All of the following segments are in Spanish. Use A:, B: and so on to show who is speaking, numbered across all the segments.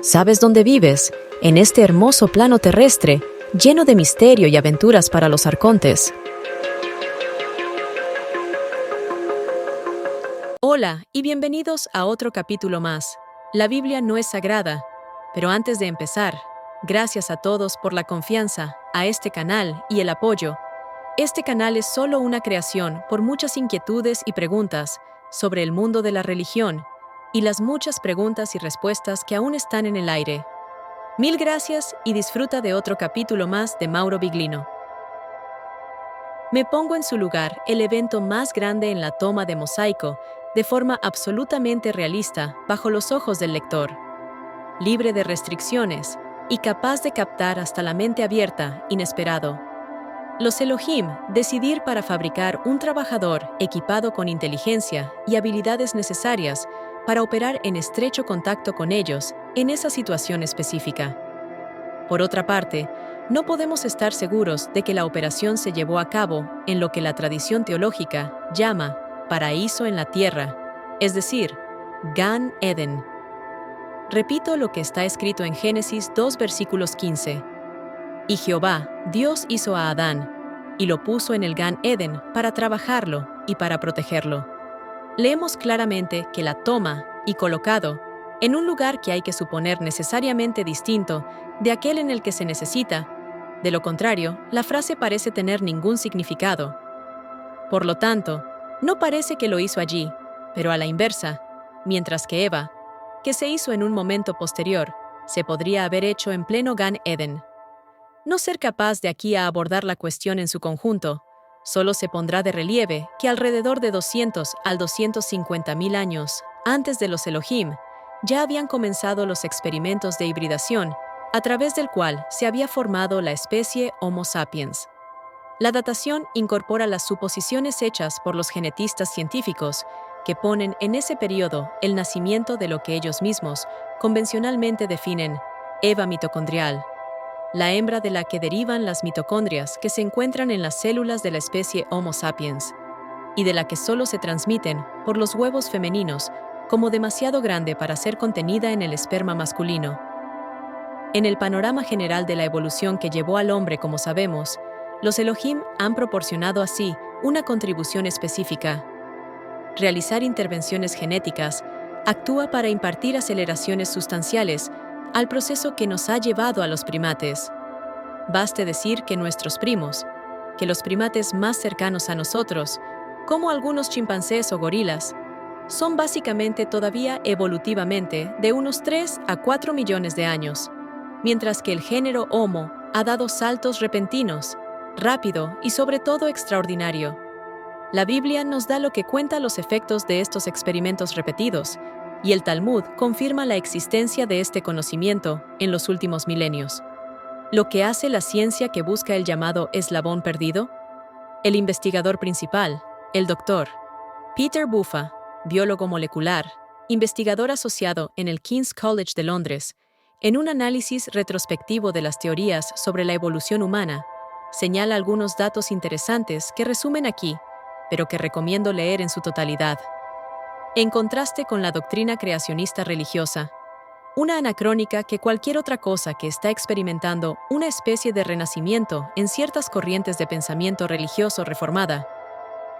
A: ¿Sabes dónde vives? En este hermoso plano terrestre, lleno de misterio y aventuras para los arcontes. Hola y bienvenidos a otro capítulo más. La Biblia no es sagrada, pero antes de empezar, gracias a todos por la confianza, a este canal y el apoyo. Este canal es solo una creación por muchas inquietudes y preguntas sobre el mundo de la religión y las muchas preguntas y respuestas que aún están en el aire. Mil gracias y disfruta de otro capítulo más de Mauro Biglino. Me pongo en su lugar, el evento más grande en la toma de mosaico, de forma absolutamente realista, bajo los ojos del lector. Libre de restricciones y capaz de captar hasta la mente abierta, inesperado. Los Elohim, decidir para fabricar un trabajador equipado con inteligencia y habilidades necesarias para operar en estrecho contacto con ellos en esa situación específica. Por otra parte, no podemos estar seguros de que la operación se llevó a cabo en lo que la tradición teológica llama paraíso en la tierra, es decir, Gan Eden. Repito lo que está escrito en Génesis 2 versículos 15. Y Jehová, Dios hizo a Adán, y lo puso en el Gan Eden para trabajarlo y para protegerlo. Leemos claramente que la toma y colocado en un lugar que hay que suponer necesariamente distinto de aquel en el que se necesita. De lo contrario, la frase parece tener ningún significado. Por lo tanto, no parece que lo hizo allí, pero a la inversa, mientras que Eva, que se hizo en un momento posterior, se podría haber hecho en pleno Gan Eden. No ser capaz de aquí a abordar la cuestión en su conjunto, solo se pondrá de relieve que alrededor de 200 al 250.000 años antes de los Elohim, ya habían comenzado los experimentos de hibridación, a través del cual se había formado la especie Homo sapiens. La datación incorpora las suposiciones hechas por los genetistas científicos, que ponen en ese periodo el nacimiento de lo que ellos mismos convencionalmente definen Eva mitocondrial, la hembra de la que derivan las mitocondrias que se encuentran en las células de la especie Homo sapiens, y de la que solo se transmiten por los huevos femeninos como demasiado grande para ser contenida en el esperma masculino. En el panorama general de la evolución que llevó al hombre como sabemos, los Elohim han proporcionado así una contribución específica. Realizar intervenciones genéticas actúa para impartir aceleraciones sustanciales al proceso que nos ha llevado a los primates. Baste decir que nuestros primos, que los primates más cercanos a nosotros, como algunos chimpancés o gorilas, son básicamente todavía evolutivamente de unos 3 a 4 millones de años, mientras que el género Homo ha dado saltos repentinos, rápido y sobre todo extraordinario. La Biblia nos da lo que cuenta los efectos de estos experimentos repetidos, y el Talmud confirma la existencia de este conocimiento en los últimos milenios. Lo que hace la ciencia que busca el llamado eslabón perdido, el investigador principal, el Dr. Peter Buffa, biólogo molecular, investigador asociado en el King's College de Londres, en un análisis retrospectivo de las teorías sobre la evolución humana, señala algunos datos interesantes que resumen aquí, pero que recomiendo leer en su totalidad. En contraste con la doctrina creacionista religiosa, una anacrónica que cualquier otra cosa que está experimentando una especie de renacimiento en ciertas corrientes de pensamiento religioso reformada,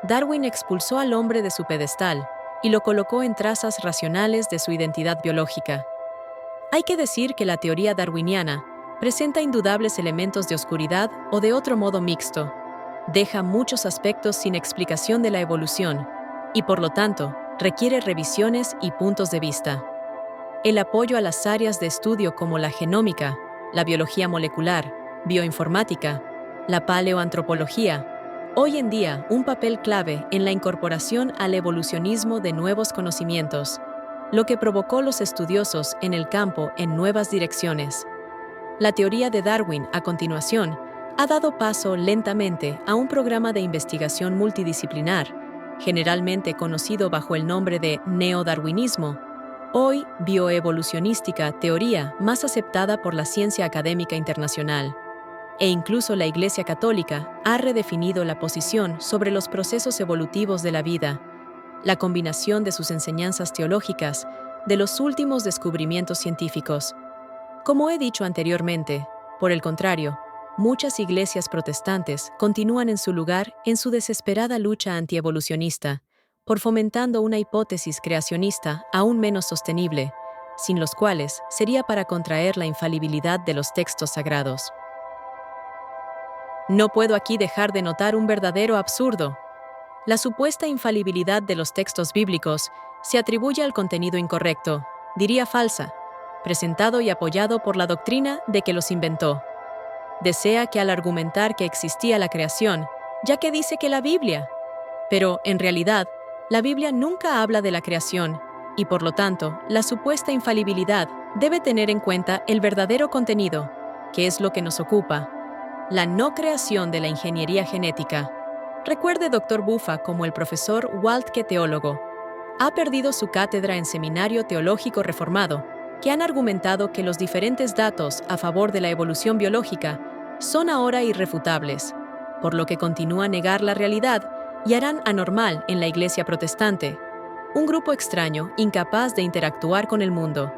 A: Darwin expulsó al hombre de su pedestal y lo colocó en trazas racionales de su identidad biológica. Hay que decir que la teoría darwiniana presenta indudables elementos de oscuridad o de otro modo mixto, deja muchos aspectos sin explicación de la evolución y, por lo tanto, requiere revisiones y puntos de vista. El apoyo a las áreas de estudio como la genómica, la biología molecular, bioinformática, la paleoantropología, hoy en día un papel clave en la incorporación al evolucionismo de nuevos conocimientos, lo que provocó los estudiosos en el campo en nuevas direcciones. La teoría de Darwin, a continuación, ha dado paso lentamente a un programa de investigación multidisciplinar, generalmente conocido bajo el nombre de neodarwinismo, hoy bioevolucionística, teoría más aceptada por la ciencia académica internacional. E incluso la Iglesia Católica ha redefinido la posición sobre los procesos evolutivos de la vida, la combinación de sus enseñanzas teológicas, de los últimos descubrimientos científicos, Como he dicho anteriormente, por el contrario, muchas iglesias protestantes continúan en su lugar en su desesperada lucha antievolucionista, por fomentando una hipótesis creacionista aún menos sostenible, sin los cuales sería para contraer la infalibilidad de los textos sagrados. No puedo aquí dejar de notar un verdadero absurdo. La supuesta infalibilidad de los textos bíblicos se atribuye al contenido incorrecto, diría falsa, presentado y apoyado por la doctrina de que los inventó. Desea que al argumentar que existía la creación, ya que dice que la Biblia. Pero, en realidad, la Biblia nunca habla de la creación, y por lo tanto, la supuesta infalibilidad debe tener en cuenta el verdadero contenido, que es lo que nos ocupa, la no creación de la ingeniería genética. Recuerde Dr. Buffa como el profesor Waltke teólogo. Ha perdido su cátedra en Seminario Teológico Reformado, que han argumentado que los diferentes datos a favor de la evolución biológica son ahora irrefutables, por lo que continúa a negar la realidad y harán anormal en la Iglesia protestante, un grupo extraño, incapaz de interactuar con el mundo.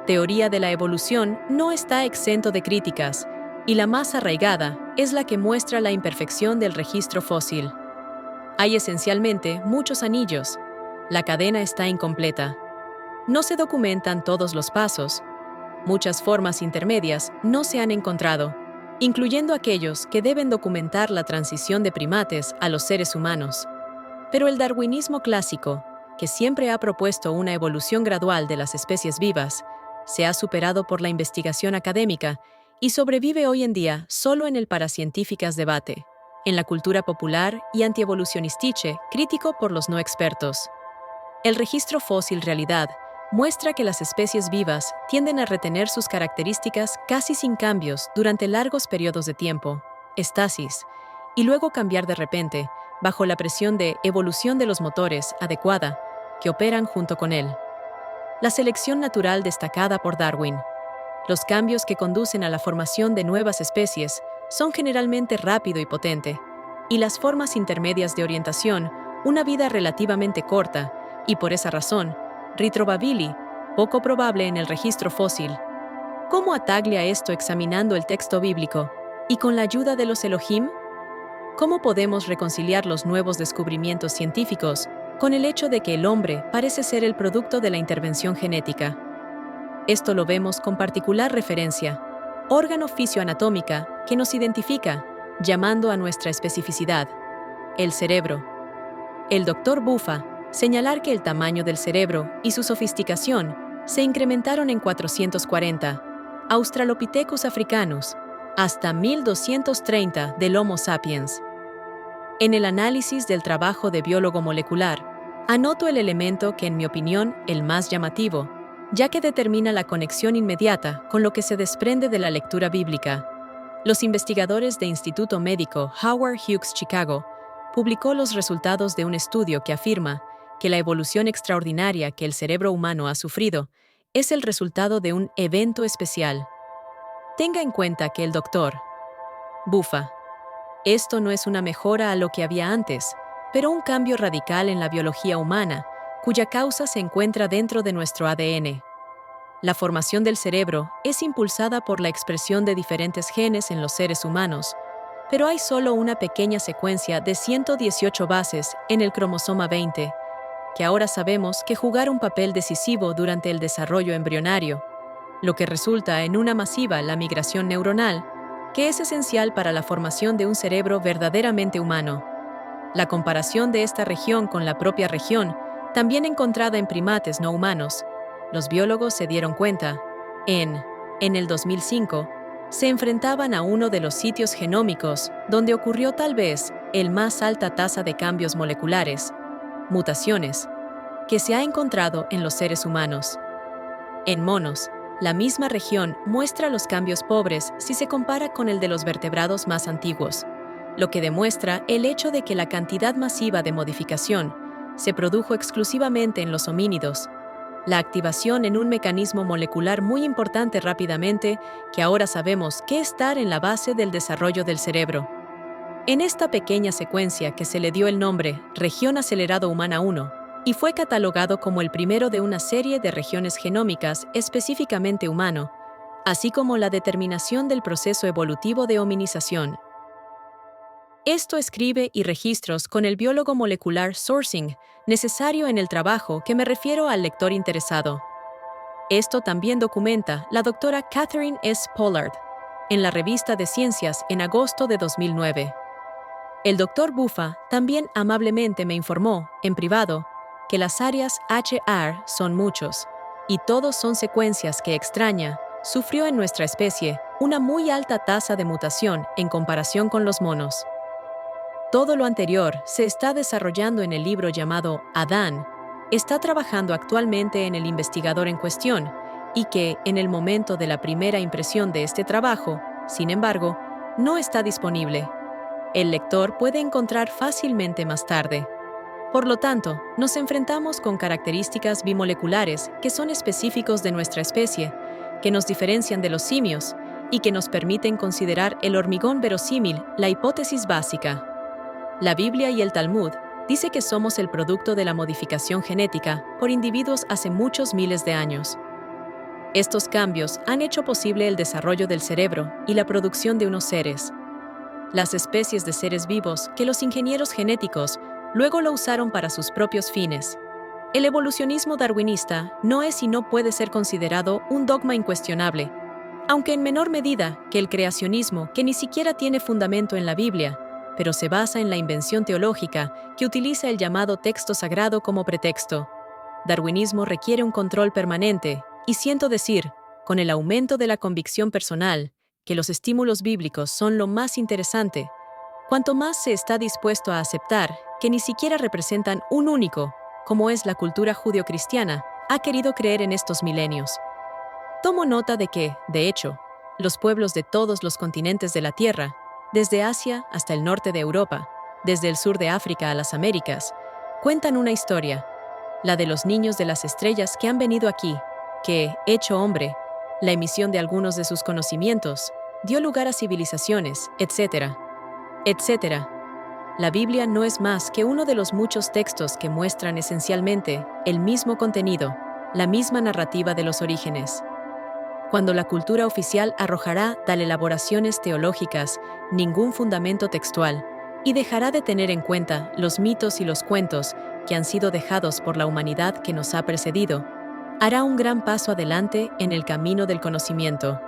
A: Teoría de la evolución no está exento de críticas, y la más arraigada es la que muestra la imperfección del registro fósil. Hay esencialmente muchos anillos. La cadena está incompleta. No se documentan todos los pasos. Muchas formas intermedias no se han encontrado, incluyendo aquellos que deben documentar la transición de primates a los seres humanos. Pero el darwinismo clásico, que siempre ha propuesto una evolución gradual de las especies vivas, se ha superado por la investigación académica y sobrevive hoy en día solo en el paracientíficas debate, en la cultura popular y antievolucionistiche crítico por los no expertos. El registro fósil realidad muestra que las especies vivas tienden a retener sus características casi sin cambios durante largos periodos de tiempo, estasis, y luego cambiar de repente, bajo la presión de evolución de los motores adecuada, que operan junto con él. La selección natural destacada por Darwin. Los cambios que conducen a la formación de nuevas especies son generalmente rápido y potente, y las formas intermedias de orientación, una vida relativamente corta, y por esa razón, ritrovabili, poco probable en el registro fósil. ¿Cómo ataglia esto examinando el texto bíblico y con la ayuda de los Elohim? ¿Cómo podemos reconciliar los nuevos descubrimientos científicos con el hecho de que el hombre parece ser el producto de la intervención genética? Esto lo vemos con particular referencia, órgano fisioanatómica que nos identifica, llamando a nuestra especificidad, el cerebro. El Dr. Buffa señalar que el tamaño del cerebro y su sofisticación se incrementaron en 440 Australopithecus africanus hasta 1230 del Homo sapiens. En el análisis del trabajo de biólogo molecular, anoto el elemento que en mi opinión el más llamativo, ya que determina la conexión inmediata con lo que se desprende de la lectura bíblica. Los investigadores de Instituto Médico Howard Hughes Chicago publicó los resultados de un estudio que afirma que la evolución extraordinaria que el cerebro humano ha sufrido es el resultado de un evento especial. Tenga en cuenta que el Dr. Buffa, esto no es una mejora a lo que había antes, pero un cambio radical en la biología humana, cuya causa se encuentra dentro de nuestro ADN. La formación del cerebro es impulsada por la expresión de diferentes genes en los seres humanos, pero hay solo una pequeña secuencia de 118 bases en el cromosoma 20, que ahora sabemos que jugaron un papel decisivo durante el desarrollo embrionario, lo que resulta en una masiva la migración neuronal, que es esencial para la formación de un cerebro verdaderamente humano. La comparación de esta región con la propia región, también encontrada en primates no humanos, los biólogos se dieron cuenta, en el 2005, se enfrentaban a uno de los sitios genómicos donde ocurrió tal vez el más alta tasa de cambios moleculares, mutaciones, que se ha encontrado en los seres humanos. En monos, la misma región muestra los cambios pobres si se compara con el de los vertebrados más antiguos, lo que demuestra el hecho de que la cantidad masiva de modificación se produjo exclusivamente en los homínidos, la activación en un mecanismo molecular muy importante rápidamente que ahora sabemos que estar en la base del desarrollo del cerebro. En esta pequeña secuencia que se le dio el nombre Región Acelerado Humana 1 y fue catalogado como el primero de una serie de regiones genómicas específicamente humano, así como la determinación del proceso evolutivo de hominización. Esto escribe y registros con el biólogo molecular sourcing, necesario en el trabajo que me refiero al lector interesado. Esto también documenta la doctora Catherine S. Pollard en la revista de Ciencias en agosto de 2009. El doctor Buffa también amablemente me informó, en privado, que las áreas HR son muchos, y todos son secuencias que extraña, sufrió en nuestra especie una muy alta tasa de mutación en comparación con los monos. Todo lo anterior se está desarrollando en el libro llamado Adán. Está trabajando actualmente en el investigador en cuestión, y que, en el momento de la primera impresión de este trabajo, sin embargo, no está disponible. El lector puede encontrar fácilmente más tarde. Por lo tanto, nos enfrentamos con características bimoleculares que son específicos de nuestra especie, que nos diferencian de los simios y que nos permiten considerar el hormigón verosímil, la hipótesis básica. La Biblia y el Talmud dice que somos el producto de la modificación genética por individuos hace muchos miles de años. Estos cambios han hecho posible el desarrollo del cerebro y la producción de unos seres. Las especies de seres vivos que los ingenieros genéticos luego lo usaron para sus propios fines. El evolucionismo darwinista no es y no puede ser considerado un dogma incuestionable, aunque en menor medida que el creacionismo, que ni siquiera tiene fundamento en la Biblia, pero se basa en la invención teológica que utiliza el llamado texto sagrado como pretexto. Darwinismo requiere un control permanente, y siento decir, con el aumento de la convicción personal, que los estímulos bíblicos son lo más interesante, cuanto más se está dispuesto a aceptar que ni siquiera representan un único, como es la cultura judio-cristiana, ha querido creer en estos milenios. Tomo nota de que, de hecho, los pueblos de todos los continentes de la Tierra, desde Asia hasta el norte de Europa, desde el sur de África a las Américas, cuentan una historia, la de los niños de las estrellas que han venido aquí, que, hecho hombre, la emisión de algunos de sus conocimientos, dio lugar a civilizaciones, etc., etc. La Biblia no es más que uno de los muchos textos que muestran esencialmente el mismo contenido, la misma narrativa de los orígenes. Cuando la cultura oficial arrojará tal elaboraciones teológicas ningún fundamento textual y dejará de tener en cuenta los mitos y los cuentos que han sido dejados por la humanidad que nos ha precedido, hará un gran paso adelante en el camino del conocimiento.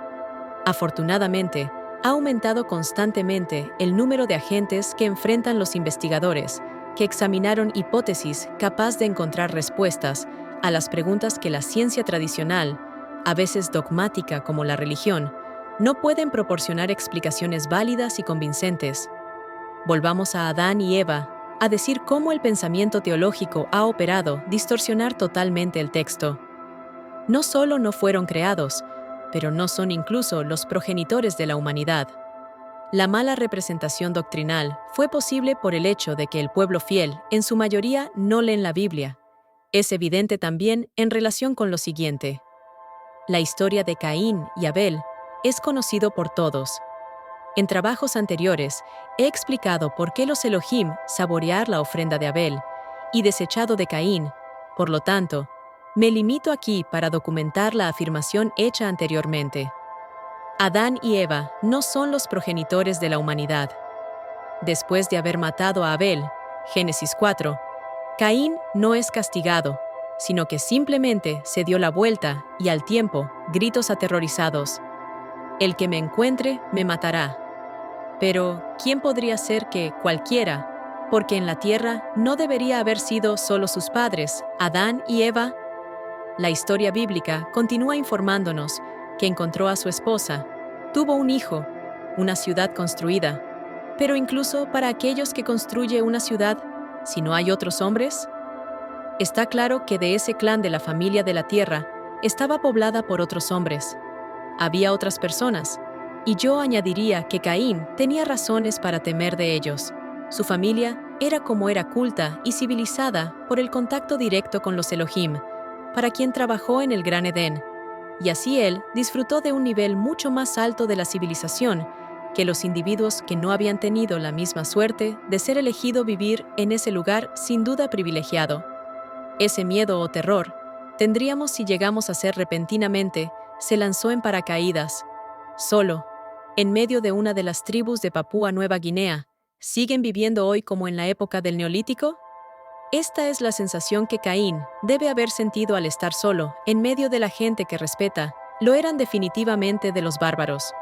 A: Afortunadamente, ha aumentado constantemente el número de agentes que enfrentan los investigadores, que examinaron hipótesis capaz de encontrar respuestas a las preguntas que la ciencia tradicional, a veces dogmática como la religión, no pueden proporcionar explicaciones válidas y convincentes. Volvamos a Adán y Eva, a decir cómo el pensamiento teológico ha operado distorsionar totalmente el texto. No solo no fueron creados, pero no son incluso los progenitores de la humanidad. La mala representación doctrinal fue posible por el hecho de que el pueblo fiel, en su mayoría, no leen la Biblia. Es evidente también en relación con lo siguiente. La historia de Caín y Abel es conocido por todos. En trabajos anteriores, he explicado por qué los Elohim saborear la ofrenda de Abel y desechado de Caín. Por lo tanto, me limito aquí para documentar la afirmación hecha anteriormente. Adán y Eva no son los progenitores de la humanidad. Después de haber matado a Abel, Génesis 4, Caín no es castigado, sino que simplemente se dio la vuelta y al tiempo, gritos aterrorizados. El que me encuentre me matará. Pero, ¿quién podría ser que cualquiera? Porque en la tierra no debería haber sido solo sus padres, Adán y Eva. La historia bíblica continúa informándonos que encontró a su esposa, tuvo un hijo, una ciudad construida. Pero incluso para aquellos que construye una ciudad, si no hay otros hombres, está claro que de ese clan de la familia de la tierra estaba poblada por otros hombres. Había otras personas, y yo añadiría que Caín tenía razones para temer de ellos. Su familia era como era culta y civilizada por el contacto directo con los Elohim, para quien trabajó en el Gran Edén, y así él disfrutó de un nivel mucho más alto de la civilización que los individuos que no habían tenido la misma suerte de ser elegido vivir en ese lugar sin duda privilegiado. Ese miedo o terror tendríamos si llegamos a ser repentinamente se lanzó en paracaídas, solo, en medio de una de las tribus de Papúa Nueva Guinea. ¿Siguen viviendo hoy como en la época del Neolítico? Esta es la sensación que Caín debe haber sentido al estar solo, en medio de la gente que respeta. Lo eran definitivamente de los bárbaros.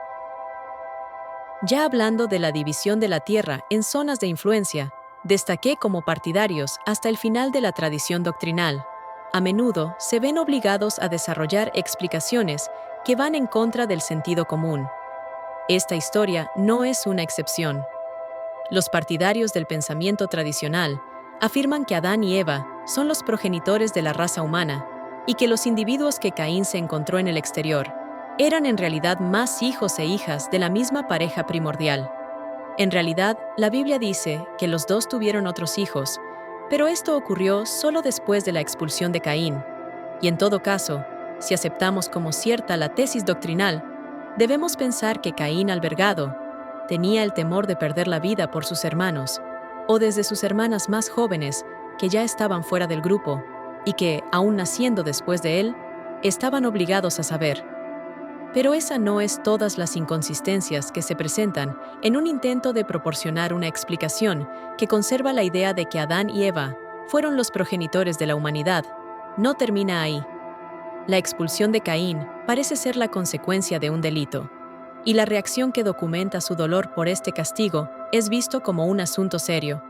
A: Ya hablando de la división de la tierra en zonas de influencia, destaqué como partidarios hasta el final de la tradición doctrinal. A menudo se ven obligados a desarrollar explicaciones que van en contra del sentido común. Esta historia no es una excepción. Los partidarios del pensamiento tradicional afirman que Adán y Eva son los progenitores de la raza humana y que los individuos que Caín se encontró en el exterior eran en realidad más hijos e hijas de la misma pareja primordial. En realidad, la Biblia dice que los dos tuvieron otros hijos, pero esto ocurrió solo después de la expulsión de Caín. Y en todo caso, si aceptamos como cierta la tesis doctrinal, debemos pensar que Caín albergado tenía el temor de perder la vida por sus hermanos, o desde sus hermanas más jóvenes, que ya estaban fuera del grupo, y que, aún naciendo después de él, estaban obligados a saber. Pero esa no es todas las inconsistencias que se presentan en un intento de proporcionar una explicación que conserva la idea de que Adán y Eva fueron los progenitores de la humanidad. No termina ahí. La expulsión de Caín parece ser la consecuencia de un delito, y la reacción que documenta su dolor por este castigo es visto como un asunto serio.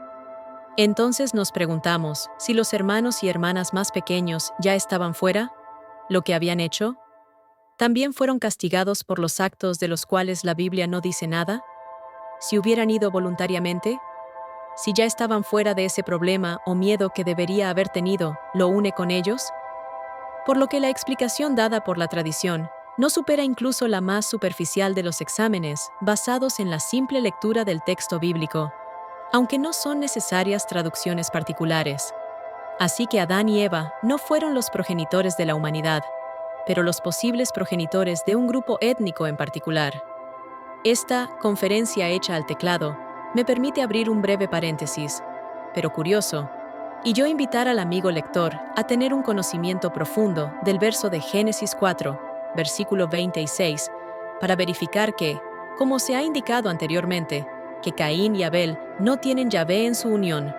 A: Entonces nos preguntamos si los hermanos y hermanas más pequeños ya estaban fuera, lo que habían hecho. ¿También fueron castigados por los actos de los cuales la Biblia no dice nada? ¿Si hubieran ido voluntariamente? ¿Si ya estaban fuera de ese problema o miedo que debería haber tenido, lo une con ellos? Por lo que la explicación dada por la tradición no supera incluso la más superficial de los exámenes basados en la simple lectura del texto bíblico, aunque no son necesarias traducciones particulares. Así que Adán y Eva no fueron los progenitores de la humanidad, pero los posibles progenitores de un grupo étnico en particular. Esta conferencia hecha al teclado me permite abrir un breve paréntesis, pero curioso, y yo invitar al amigo lector a tener un conocimiento profundo del verso de Génesis 4, versículo 26, para verificar que, como se ha indicado anteriormente, que Caín y Abel no tienen Yahvé en su unión.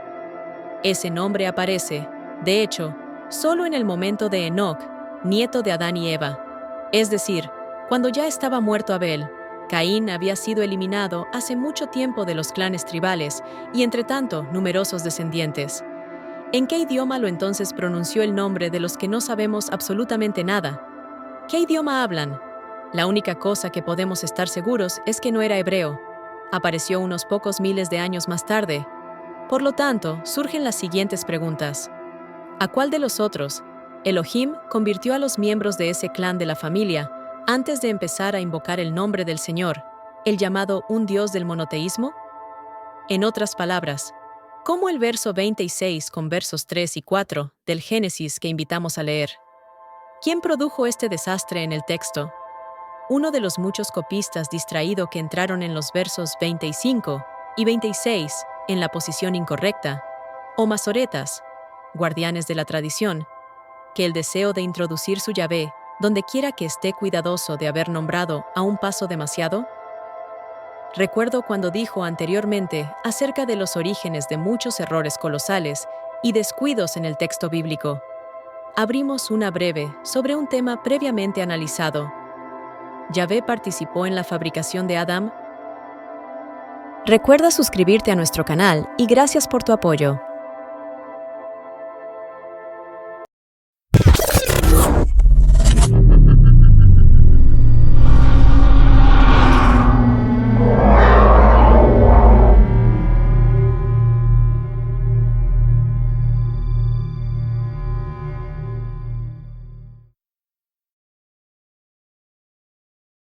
A: Ese nombre aparece, de hecho, solo en el momento de Enoc, nieto de Adán y Eva. Es decir, cuando ya estaba muerto Abel, Caín había sido eliminado hace mucho tiempo de los clanes tribales y, entre tanto, numerosos descendientes. ¿En qué idioma lo entonces pronunció el nombre de los que no sabemos absolutamente nada? ¿Qué idioma hablan? La única cosa que podemos estar seguros es que no era hebreo. Apareció unos pocos miles de años más tarde. Por lo tanto, surgen las siguientes preguntas. ¿A cuál de los otros Elohim convirtió a los miembros de ese clan de la familia antes de empezar a invocar el nombre del Señor, el llamado un Dios del monoteísmo? En otras palabras, ¿cómo el verso 26 con versos 3 y 4 del Génesis que invitamos a leer? ¿Quién produjo este desastre en el texto? Uno de los muchos copistas distraído que entraron en los versos 25 y 26 en la posición incorrecta, o masoretas, guardianes de la tradición, que el deseo de introducir su Yahvé donde quiera que esté cuidadoso de haber nombrado a un paso demasiado? Recuerdo cuando dijo anteriormente acerca de los orígenes de muchos errores colosales y descuidos en el texto bíblico. Abrimos una breve sobre un tema previamente analizado. ¿Yahvé participó en la fabricación de Adán? Recuerda suscribirte a nuestro canal y gracias por tu apoyo.